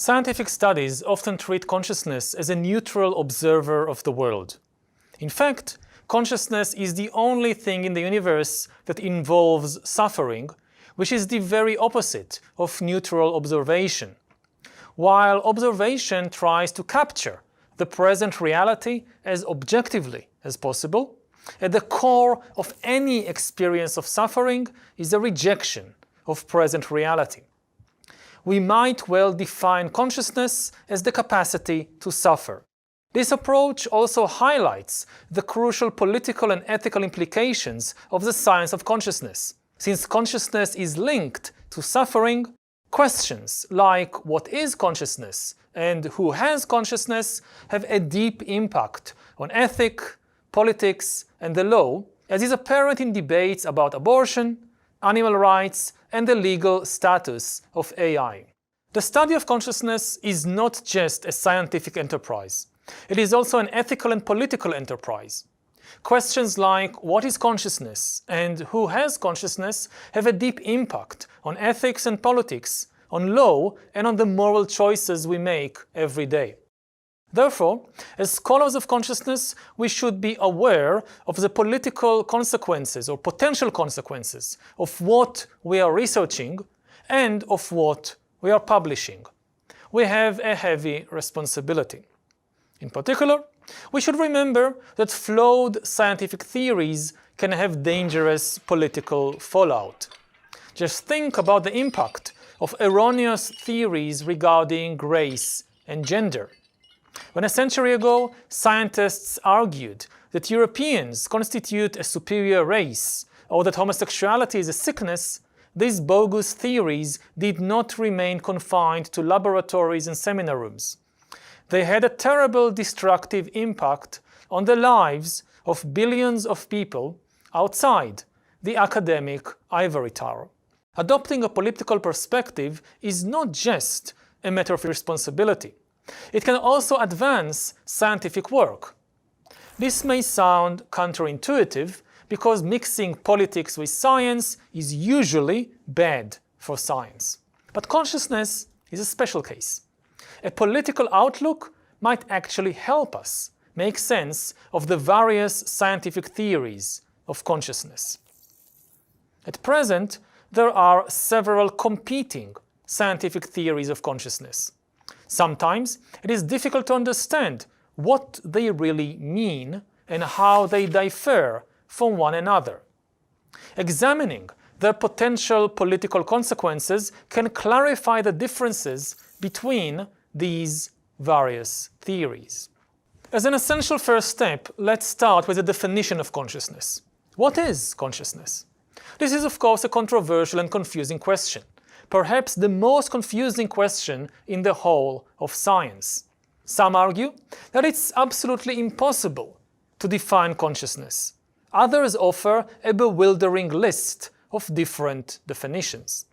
Scientific studies often treat consciousness as a neutral observer of the world. In fact, consciousness is the only thing in the universe that involves suffering, which is the very opposite of neutral observation. While observation tries to capture the present reality as objectively as possible, at the core of any experience of suffering is a rejection of present reality. We might well define consciousness as the capacity to suffer. This approach also highlights the crucial political and ethical implications of the science of consciousness. Since consciousness is linked to suffering, questions like what is consciousness and who has consciousness have a deep impact on ethics, politics, and the law, as is apparent in debates about abortion, animal rights, and the legal status of AI. The study of consciousness is not just a scientific enterprise. It is also an ethical and political enterprise. Questions like what is consciousness and who has consciousness have a deep impact on ethics and politics, on law, and on the moral choices we make every day. Therefore, as scholars of consciousness, we should be aware of the political consequences or potential consequences of what we are researching and of what we are publishing. We have a heavy responsibility. In particular, we should remember that flawed scientific theories can have dangerous political fallout. Just think about the impact of erroneous theories regarding race and gender. When a century ago, scientists argued that Europeans constitute a superior race or that homosexuality is a sickness, these bogus theories did not remain confined to laboratories and seminar rooms. They had a terrible destructive impact on the lives of billions of people outside the academic ivory tower. Adopting a political perspective is not just a matter of responsibility. It can also advance scientific work. This may sound counterintuitive because mixing politics with science is usually bad for science. But consciousness is a special case. A political outlook might actually help us make sense of the various scientific theories of consciousness. At present, there are several competing scientific theories of consciousness. Sometimes it is difficult to understand what they really mean and how they differ from one another. Examining their potential political consequences can clarify the differences between these various theories. As an essential first step, let's start with a definition of consciousness. What is consciousness? This is, of course, a controversial and confusing question. Perhaps the most confusing question in the whole of science. Some argue that it's absolutely impossible to define consciousness. Others offer a bewildering list of different definitions.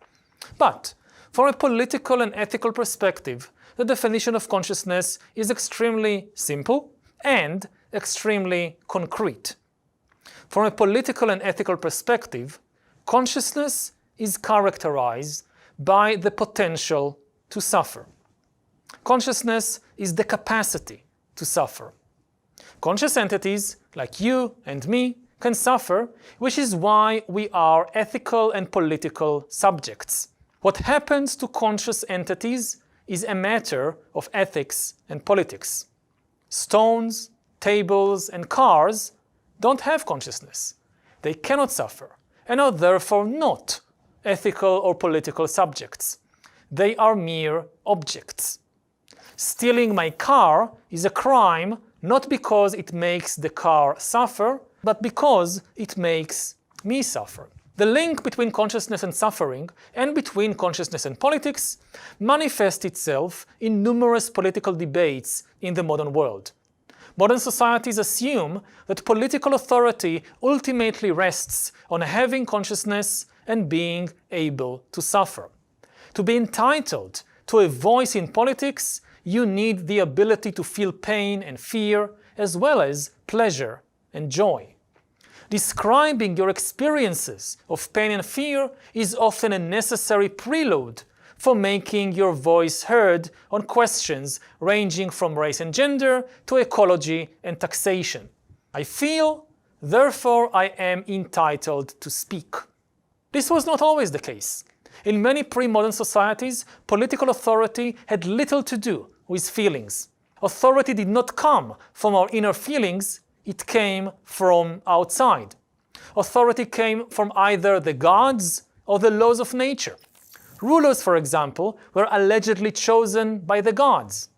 But from a political and ethical perspective, the definition of consciousness is extremely simple and extremely concrete. From a political and ethical perspective, consciousness is characterized by the potential to suffer. Consciousness is the capacity to suffer. Conscious entities, like you and me, can suffer, which is why we are ethical and political subjects. What happens to conscious entities is a matter of ethics and politics. Stones, tables, and cars don't have consciousness. They cannot suffer, and are therefore not ethical or political subjects. They are mere objects. Stealing my car is a crime not because it makes the car suffer, but because it makes me suffer. The link between consciousness and suffering, and between consciousness and politics, manifests itself in numerous political debates in the modern world. Modern societies assume that political authority ultimately rests on having consciousness and being able to suffer. To be entitled to a voice in politics, you need the ability to feel pain and fear, as well as pleasure and joy. Describing your experiences of pain and fear is often a necessary prelude for making your voice heard on questions ranging from race and gender to ecology and taxation. I feel, therefore I am entitled to speak. This was not always the case. In many pre-modern societies, political authority had little to do with feelings. Authority did not come from our inner feelings, it came from outside. Authority came from either the gods or the laws of nature. Rulers, for example, were allegedly chosen by the gods.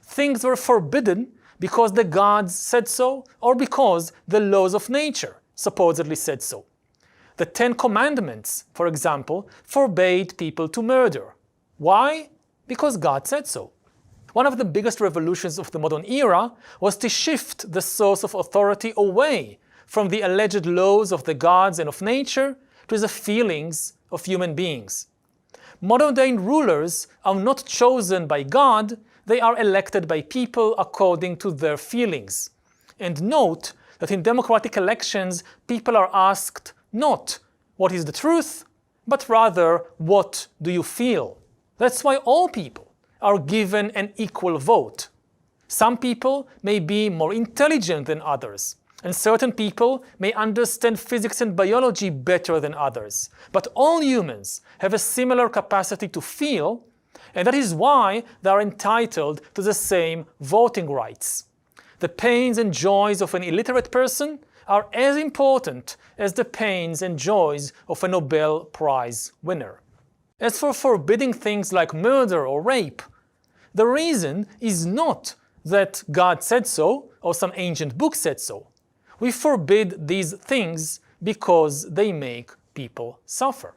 Things were forbidden because the gods said so, or because the laws of nature supposedly said so. The Ten Commandments, for example, forbade people to murder. Why? Because God said so. One of the biggest revolutions of the modern era was to shift the source of authority away from the alleged laws of the gods and of nature to the feelings of human beings. Modern-day rulers are not chosen by God, they are elected by people according to their feelings. And note that in democratic elections, people are asked not what is the truth, but rather what do you feel. That's why all people are given an equal vote. Some people may be more intelligent than others, and certain people may understand physics and biology better than others. But all humans have a similar capacity to feel, and that is why they are entitled to the same voting rights. The pains and joys of an illiterate person are as important as the pains and joys of a Nobel Prize winner. As for forbidding things like murder or rape, the reason is not that God said so or some ancient book said so. We forbid these things because they make people suffer.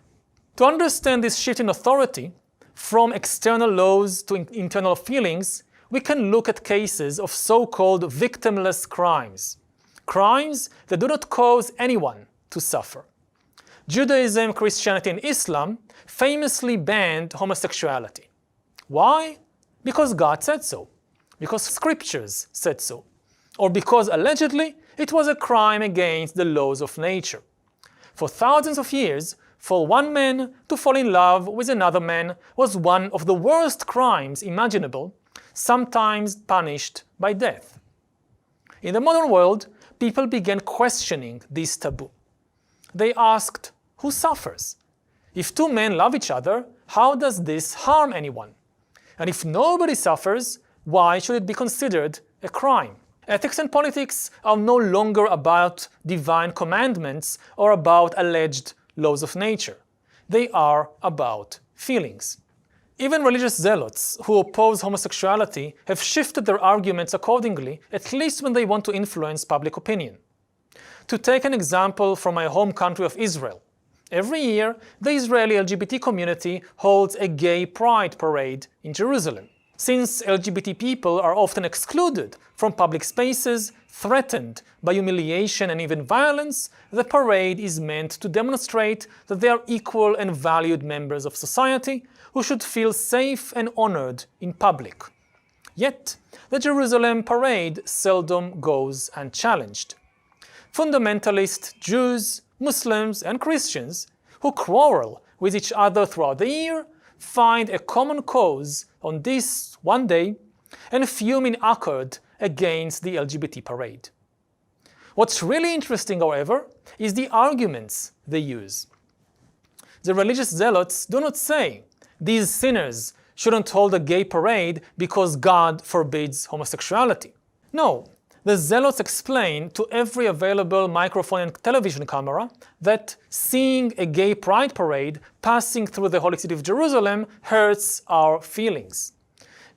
To understand this shift in authority, from external laws to internal feelings, we can look at cases of so-called victimless crimes. Crimes that do not cause anyone to suffer. Judaism, Christianity, and Islam famously banned homosexuality. Why? Because God said so. Because scriptures said so. Or because allegedly it was a crime against the laws of nature. For thousands of years, for one man to fall in love with another man was one of the worst crimes imaginable, sometimes punished by death. In the modern world, people began questioning this taboo. They asked, who suffers? If two men love each other, how does this harm anyone? And if nobody suffers, why should it be considered a crime? Ethics and politics are no longer about divine commandments or about alleged laws of nature. They are about feelings. Even religious zealots who oppose homosexuality have shifted their arguments accordingly, at least when they want to influence public opinion. To take an example from my home country of Israel, every year the Israeli LGBT community holds a gay pride parade in Jerusalem. Since LGBT people are often excluded from public spaces, threatened by humiliation and even violence, the parade is meant to demonstrate that they are equal and valued members of society who should feel safe and honored in public. Yet, the Jerusalem parade seldom goes unchallenged. Fundamentalist Jews, Muslims, and Christians who quarrel with each other throughout the year find a common cause on this one day and fume in accord against the LGBT parade. What's really interesting, however, is the arguments they use. The religious zealots do not say, these sinners shouldn't hold a gay parade because God forbids homosexuality. No, the zealots explain to every available microphone and television camera that seeing a gay pride parade passing through the holy city of Jerusalem hurts our feelings.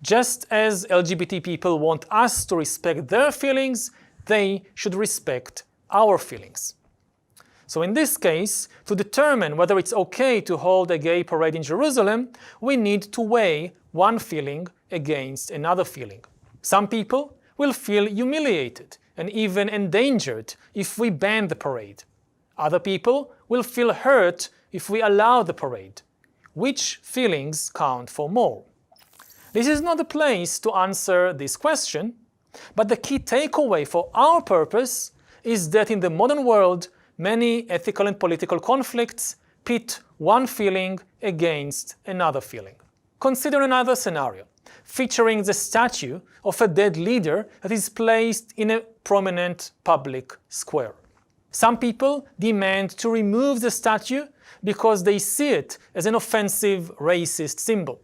Just as LGBT people want us to respect their feelings, they should respect our feelings. So in this case, to determine whether it's okay to hold a gay parade in Jerusalem, we need to weigh one feeling against another feeling. Some people will feel humiliated and even endangered if we ban the parade. Other people will feel hurt if we allow the parade. Which feelings count for more? This is not the place to answer this question, but the key takeaway for our purpose is that in the modern world, many ethical and political conflicts pit one feeling against another feeling. Consider another scenario, featuring the statue of a dead leader that is placed in a prominent public square. Some people demand to remove the statue because they see it as an offensive, racist symbol.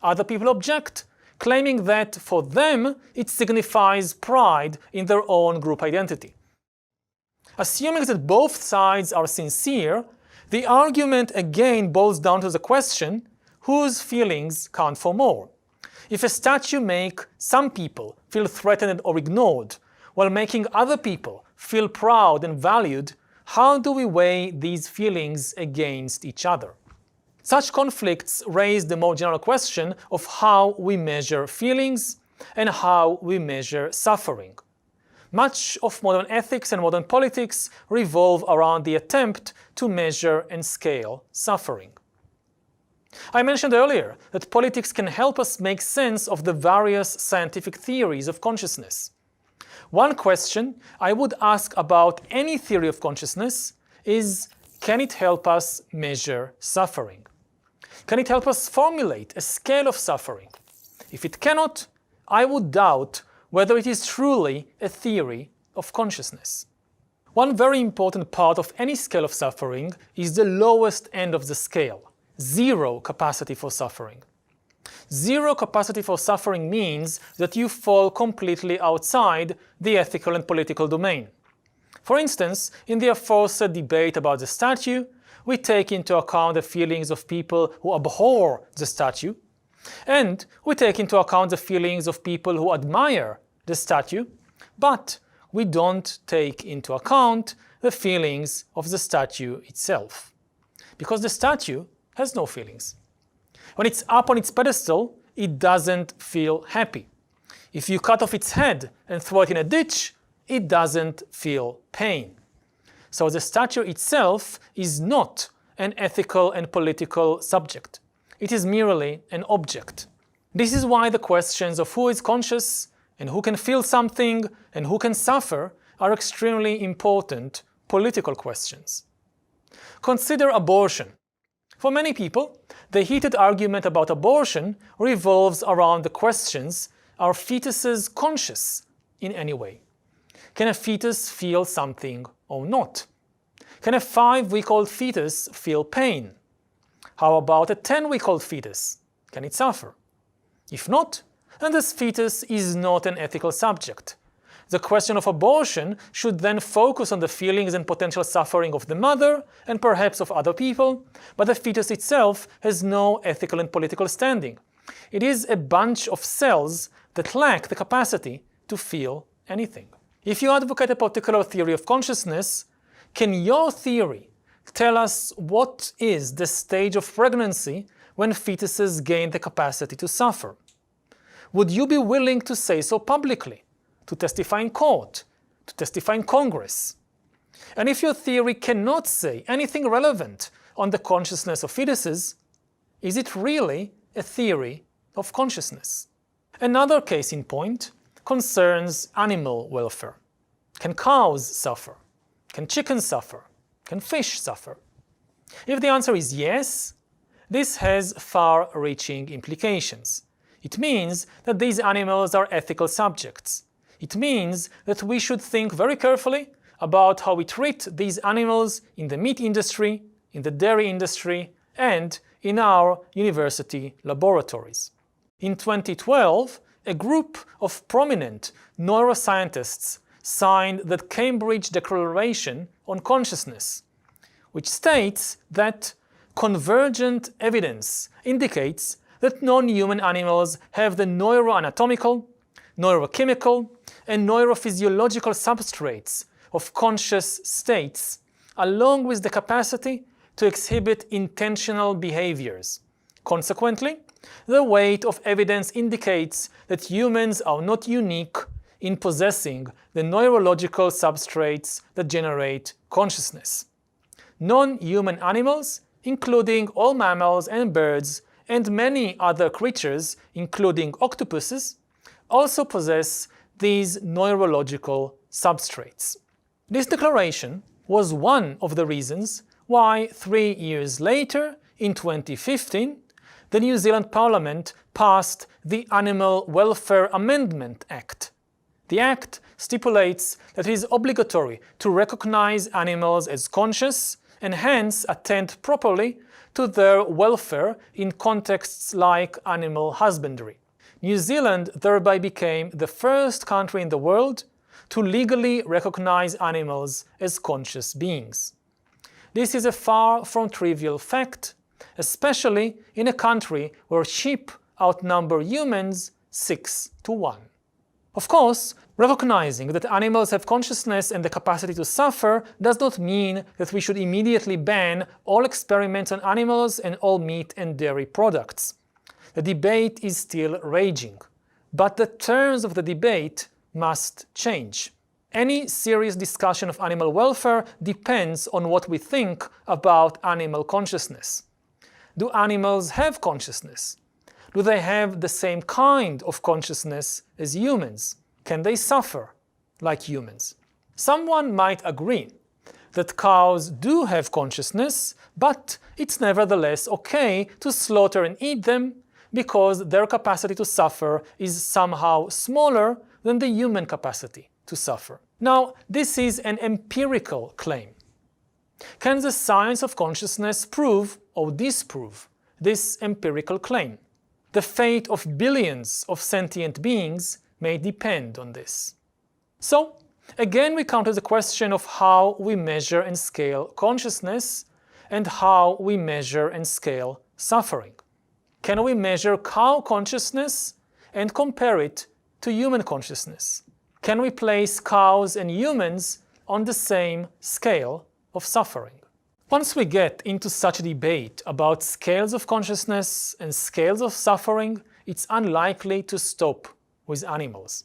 Other people object, claiming that for them it signifies pride in their own group identity. Assuming that both sides are sincere, the argument again boils down to the question, whose feelings count for more? If a statue makes some people feel threatened or ignored, while making other people feel proud and valued, how do we weigh these feelings against each other? Such conflicts raise the more general question of how we measure feelings and how we measure suffering. Much of modern ethics and modern politics revolve around the attempt to measure and scale suffering. I mentioned earlier that politics can help us make sense of the various scientific theories of consciousness. One question I would ask about any theory of consciousness is, can it help us measure suffering? Can it help us formulate a scale of suffering? If it cannot, I would doubt whether it is truly a theory of consciousness. One very important part of any scale of suffering is the lowest end of the scale, zero capacity for suffering. Zero capacity for suffering means that you fall completely outside the ethical and political domain. For instance, in the aforesaid debate about the statue, we take into account the feelings of people who abhor the statue, and we take into account the feelings of people who admire the statue, but we don't take into account the feelings of the statue itself, because the statue has no feelings. When it's up on its pedestal, it doesn't feel happy. If you cut off its head and throw it in a ditch, it doesn't feel pain. So the statue itself is not an ethical and political subject. It is merely an object. This is why the questions of who is conscious and who can feel something and who can suffer are extremely important political questions. Consider abortion. For many people, the heated argument about abortion revolves around the questions, are fetuses conscious in any way? Can a fetus feel something or not? Can a 5-week-old fetus feel pain? How about a 10-week-old fetus? Can it suffer? If not, then this fetus is not an ethical subject. The question of abortion should then focus on the feelings and potential suffering of the mother and perhaps of other people, but the fetus itself has no ethical and political standing. It is a bunch of cells that lack the capacity to feel anything. If you advocate a particular theory of consciousness, can your theory tell us what is the stage of pregnancy when fetuses gain the capacity to suffer? Would you be willing to say so publicly? To testify in court, to testify in Congress? And if your theory cannot say anything relevant on the consciousness of fetuses, is it really a theory of consciousness? Another case in point concerns animal welfare. Can cows suffer? Can chickens suffer? Can fish suffer? If the answer is yes, this has far-reaching implications. It means that these animals are ethical subjects. It means that we should think very carefully about how we treat these animals in the meat industry, in the dairy industry, and in our university laboratories. In 2012, a group of prominent neuroscientists signed the Cambridge Declaration on Consciousness, which states that convergent evidence indicates that non-human animals have the neuroanatomical, neurochemical, and neurophysiological substrates of conscious states, along with the capacity to exhibit intentional behaviors. Consequently, the weight of evidence indicates that humans are not unique in possessing the neurological substrates that generate consciousness. Non-human animals, including all mammals and birds, and many other creatures, including octopuses, also possess these neurological substrates. This declaration was one of the reasons why 3 years later, in 2015, the New Zealand Parliament passed the Animal Welfare Amendment Act. The Act stipulates that it is obligatory to recognize animals as conscious and hence attend properly to their welfare in contexts like animal husbandry. New Zealand thereby became the first country in the world to legally recognize animals as conscious beings. This is a far from trivial fact, especially in a country where sheep outnumber humans 6-1. Of course, recognizing that animals have consciousness and the capacity to suffer does not mean that we should immediately ban all experiments on animals and all meat and dairy products. The debate is still raging, but the terms of the debate must change. Any serious discussion of animal welfare depends on what we think about animal consciousness. Do animals have consciousness? Do they have the same kind of consciousness as humans? Can they suffer like humans? Someone might agree that cows do have consciousness, but it's nevertheless okay to slaughter and eat them because their capacity to suffer is somehow smaller than the human capacity to suffer. Now, this is an empirical claim. Can the science of consciousness prove or disprove this empirical claim? The fate of billions of sentient beings may depend on this. So, again we come to the question of how we measure and scale consciousness and how we measure and scale suffering. Can we measure cow consciousness and compare it to human consciousness? Can we place cows and humans on the same scale of suffering? Once we get into such a debate about scales of consciousness and scales of suffering, it's unlikely to stop with animals.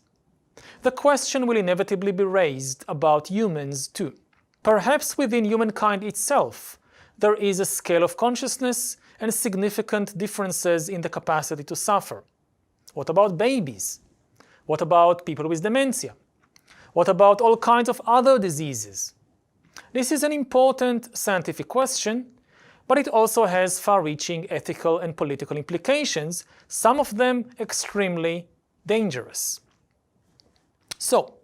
The question will inevitably be raised about humans too. Perhaps within humankind itself, there is a scale of consciousness and significant differences in the capacity to suffer. What about babies? What about people with dementia? What about all kinds of other diseases? This is an important scientific question, but it also has far-reaching ethical and political implications, some of them extremely dangerous. So,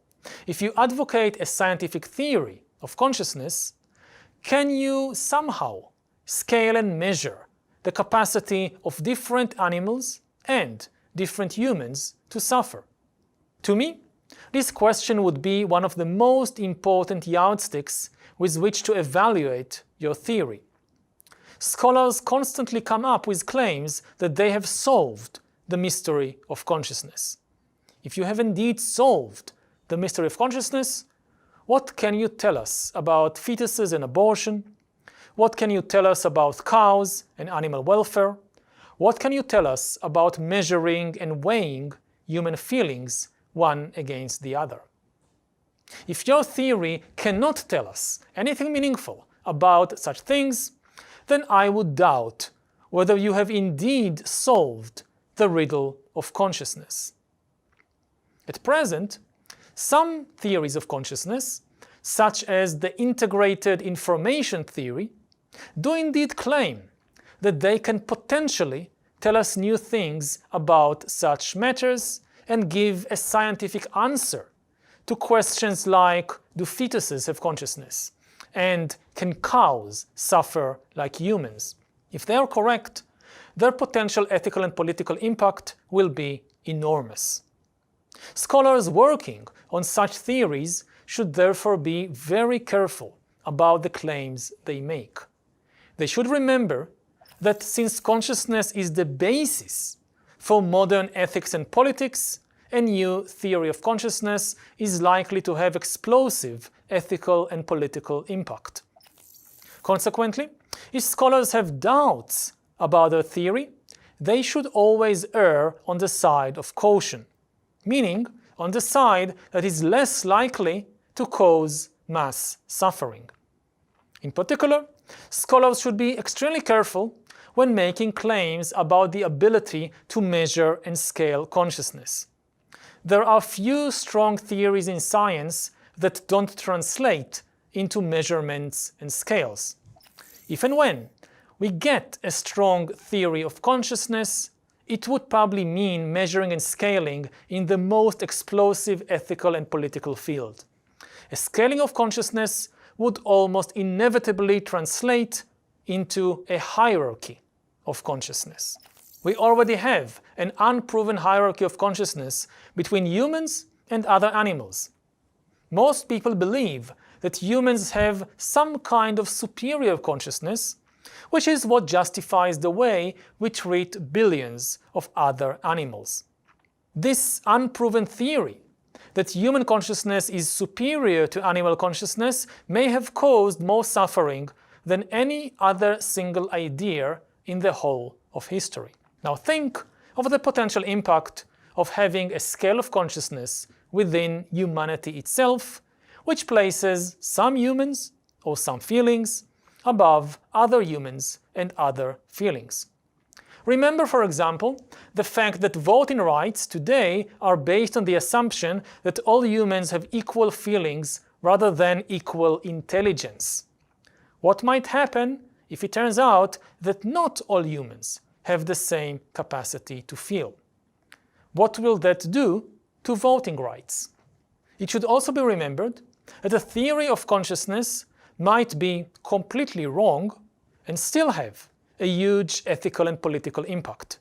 if you advocate a scientific theory of consciousness, can you somehow scale and measure the capacity of different animals and different humans to suffer? To me, this question would be one of the most important yardsticks with which to evaluate your theory. Scholars constantly come up with claims that they have solved the mystery of consciousness. If you have indeed solved the mystery of consciousness, what can you tell us about fetuses and abortion? What can you tell us about cows and animal welfare? What can you tell us about measuring and weighing human feelings one against the other? If your theory cannot tell us anything meaningful about such things, then I would doubt whether you have indeed solved the riddle of consciousness. At present, some theories of consciousness, such as the integrated information theory, do indeed claim that they can potentially tell us new things about such matters and give a scientific answer to questions like, do fetuses have consciousness? And can cows suffer like humans? If they are correct, their potential ethical and political impact will be enormous. Scholars working on such theories should therefore be very careful about the claims they make. They should remember that since consciousness is the basis for modern ethics and politics, a new theory of consciousness is likely to have explosive ethical and political impact. Consequently, if scholars have doubts about their theory, they should always err on the side of caution, meaning on the side that is less likely to cause mass suffering. In particular, scholars should be extremely careful when making claims about the ability to measure and scale consciousness. There are few strong theories in science that don't translate into measurements and scales. If and when we get a strong theory of consciousness, it would probably mean measuring and scaling in the most explosive ethical and political field. A scaling of consciousness would almost inevitably translate into a hierarchy of consciousness. We already have an unproven hierarchy of consciousness between humans and other animals. Most people believe that humans have some kind of superior consciousness, which is what justifies the way we treat billions of other animals. This unproven theory that human consciousness is superior to animal consciousness may have caused more suffering than any other single idea in the whole of history. Now think of the potential impact of having a scale of consciousness within humanity itself, which places some humans or some feelings above other humans and other feelings. Remember, for example, the fact that voting rights today are based on the assumption that all humans have equal feelings rather than equal intelligence. What might happen if it turns out that not all humans have the same capacity to feel? What will that do to voting rights? It should also be remembered that a theory of consciousness might be completely wrong and still have a huge ethical and political impact.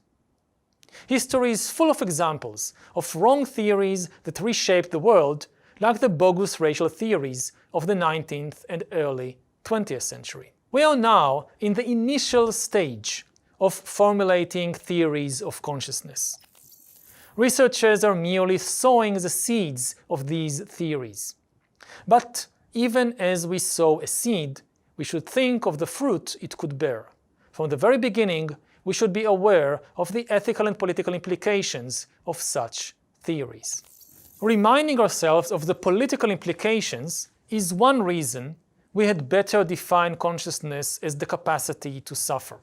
History is full of examples of wrong theories that reshaped the world, like the bogus racial theories of the 19th and early 20th century. We are now in the initial stage of formulating theories of consciousness. Researchers are merely sowing the seeds of these theories. But even as we sow a seed, we should think of the fruit it could bear. From the very beginning, we should be aware of the ethical and political implications of such theories. Reminding ourselves of the political implications is one reason we had better define consciousness as the capacity to suffer.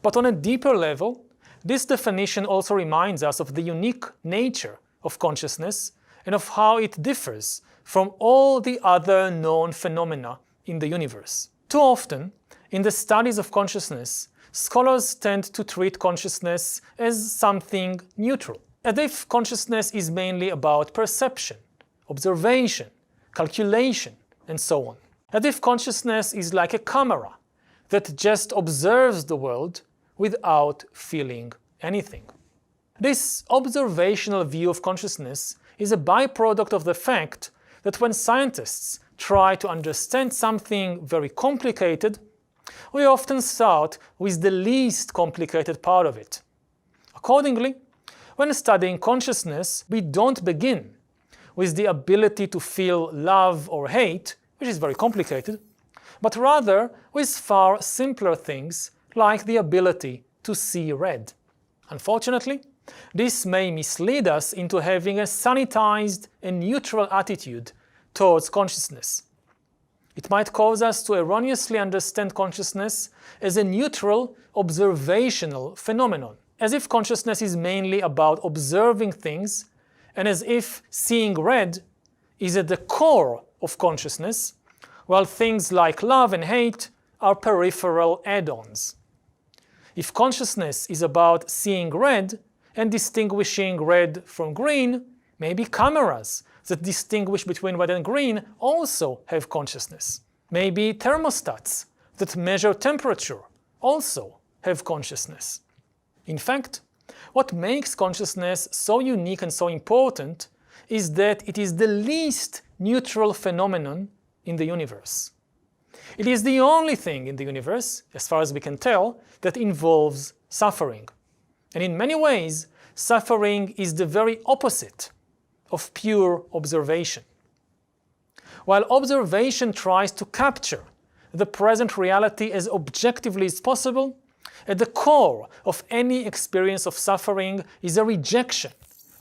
But on a deeper level, this definition also reminds us of the unique nature of consciousness and of how it differs from all the other known phenomena in the universe. Too often, in the studies of consciousness, scholars tend to treat consciousness as something neutral, as if consciousness is mainly about perception, observation, calculation, and so on. As if consciousness is like a camera that just observes the world without feeling anything. This observational view of consciousness is a byproduct of the fact that when scientists try to understand something very complicated, we often start with the least complicated part of it. Accordingly, when studying consciousness, we don't begin with the ability to feel love or hate, which is very complicated, but rather with far simpler things like the ability to see red. Unfortunately, this may mislead us into having a sanitized and neutral attitude towards consciousness. It might cause us to erroneously understand consciousness as a neutral, observational phenomenon, as if consciousness is mainly about observing things, and as if seeing red is at the core of consciousness, while things like love and hate are peripheral add-ons. If consciousness is about seeing red and distinguishing red from green, maybe cameras that distinguish between red and green also have consciousness. Maybe thermostats that measure temperature also have consciousness. In fact, what makes consciousness so unique and so important is that it is the least neutral phenomenon in the universe. It is the only thing in the universe, as far as we can tell, that involves suffering. And in many ways, suffering is the very opposite of pure observation. While observation tries to capture the present reality as objectively as possible, at the core of any experience of suffering is a rejection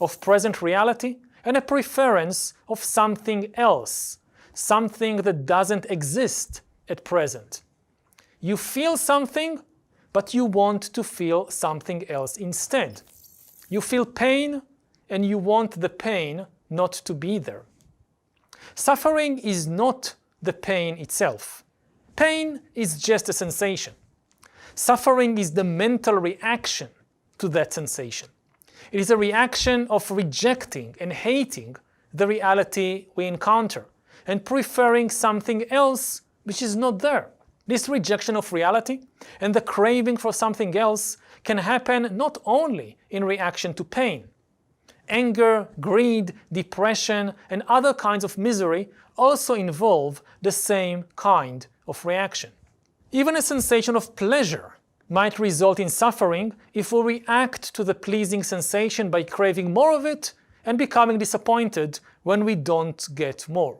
of present reality and a preference of something else, something that doesn't exist at present. You feel something, but you want to feel something else instead. You feel pain, and you want the pain not to be there. Suffering is not the pain itself. Pain is just a sensation. Suffering is the mental reaction to that sensation. It is a reaction of rejecting and hating the reality we encounter and preferring something else which is not there. This rejection of reality and the craving for something else can happen not only in reaction to pain. Anger, greed, depression, and other kinds of misery also involve the same kind of reaction. Even a sensation of pleasure might result in suffering if we react to the pleasing sensation by craving more of it and becoming disappointed when we don't get more.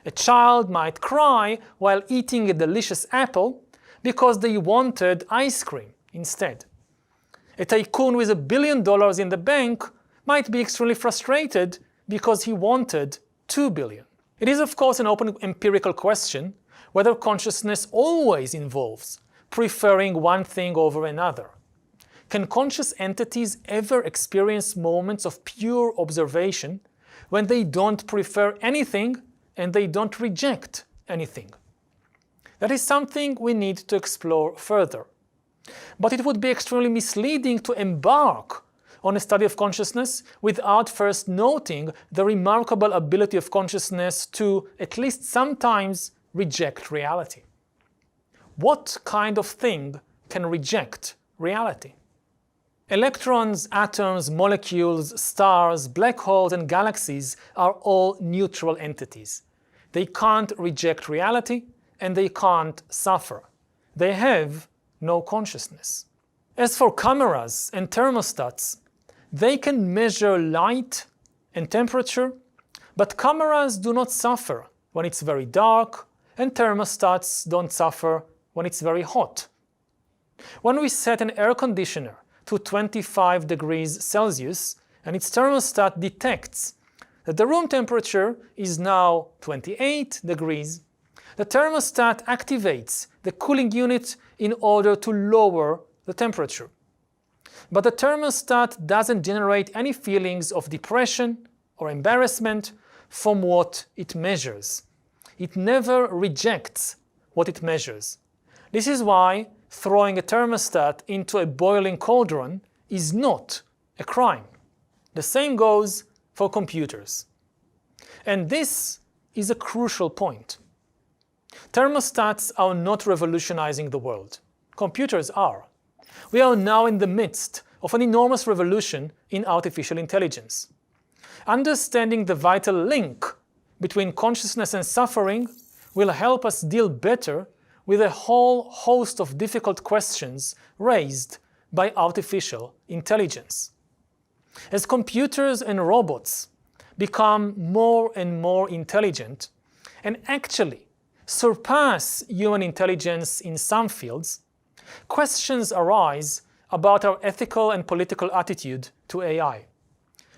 A child might cry while eating a delicious apple because they wanted ice cream instead. A tycoon with $1 billion in the bank might be extremely frustrated because he wanted $2 billion. It is, of course, an open empirical question whether consciousness always involves preferring one thing over another. Can conscious entities ever experience moments of pure observation when they don't prefer anything and they don't reject anything? That is something we need to explore further. But it would be extremely misleading to embark on a study of consciousness without first noting the remarkable ability of consciousness to, at least sometimes, reject reality. What kind of thing can reject reality? Electrons, atoms, molecules, stars, black holes, and galaxies are all neutral entities. They can't reject reality, and they can't suffer. They have no consciousness. As for cameras and thermostats, they can measure light and temperature, but cameras do not suffer when it's very dark, and thermostats don't suffer when it's very hot. When we set an air conditioner to 25 degrees Celsius and its thermostat detects that the room temperature is now 28 degrees, the thermostat activates the cooling unit in order to lower the temperature. But the thermostat doesn't generate any feelings of depression or embarrassment from what it measures. It never rejects what it measures. This is why throwing a thermostat into a boiling cauldron is not a crime. The same goes for computers. And this is a crucial point. Thermostats are not revolutionizing the world. Computers are. We are now in the midst of an enormous revolution in artificial intelligence. Understanding the vital link between consciousness and suffering will help us deal better with a whole host of difficult questions raised by artificial intelligence. As computers and robots become more and more intelligent and actually surpass human intelligence in some fields, questions arise about our ethical and political attitude to AI.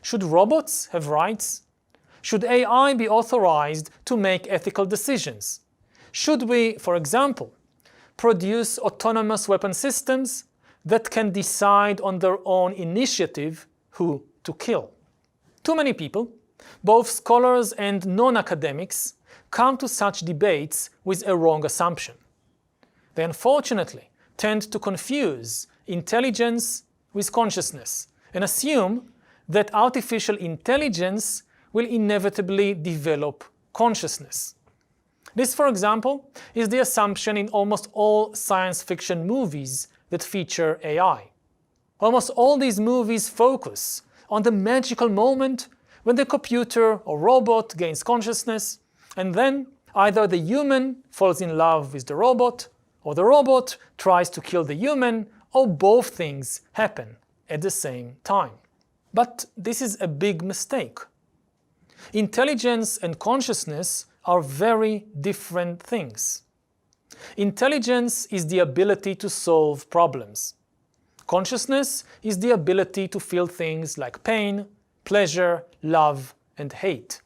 Should robots have rights? Should AI be authorized to make ethical decisions? Should we, for example, produce autonomous weapon systems that can decide on their own initiative who to kill? Too many people, both scholars and non-academics, come to such debates with a wrong assumption. They unfortunately tend to confuse intelligence with consciousness and assume that artificial intelligence will inevitably develop consciousness. This, for example, is the assumption in almost all science fiction movies that feature AI. Almost all these movies focus on the magical moment when the computer or robot gains consciousness, and then either the human falls in love with the robot, or the robot tries to kill the human, or both things happen at the same time. But this is a big mistake. Intelligence and consciousness are very different things. Intelligence is the ability to solve problems. Consciousness is the ability to feel things like pain, pleasure, love, and hate.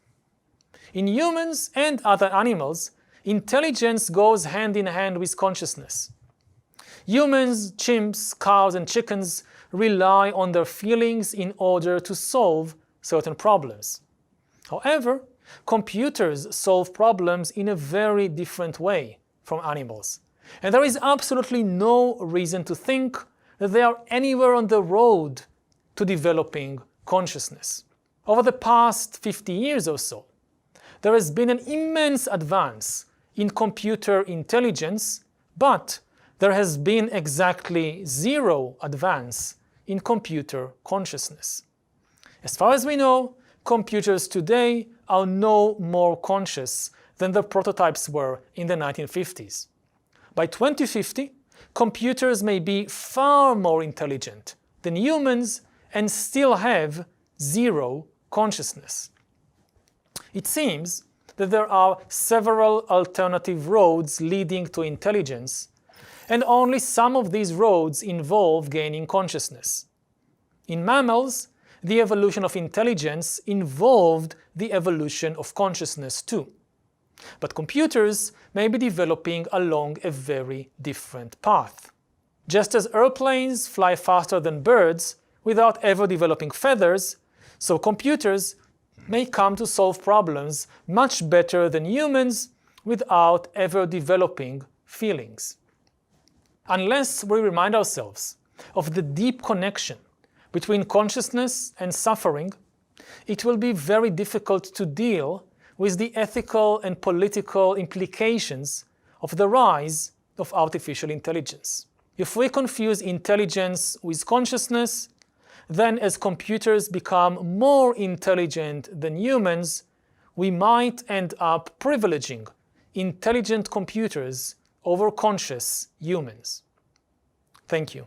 In humans and other animals, intelligence goes hand in hand with consciousness. Humans, chimps, cows, and chickens rely on their feelings in order to solve certain problems. However, computers solve problems in a very different way from animals. and there is absolutely no reason to think that they are anywhere on the road to developing consciousness. Over the past 50 years or so, there has been an immense advance in computer intelligence, but there has been exactly zero advance in computer consciousness. As far as we know, computers today are no more conscious than the prototypes were in the 1950s. By 2050, computers may be far more intelligent than humans and still have zero consciousness. It seems that there are several alternative roads leading to intelligence, and only some of these roads involve gaining consciousness. In mammals, the evolution of intelligence involved the evolution of consciousness too. But computers may be developing along a very different path. Just as airplanes fly faster than birds without ever developing feathers, so computers may come to solve problems much better than humans without ever developing feelings. Unless we remind ourselves of the deep connection between consciousness and suffering, it will be very difficult to deal with the ethical and political implications of the rise of artificial intelligence. If we confuse intelligence with consciousness, then as computers become more intelligent than humans, we might end up privileging intelligent computers over conscious humans. Thank you.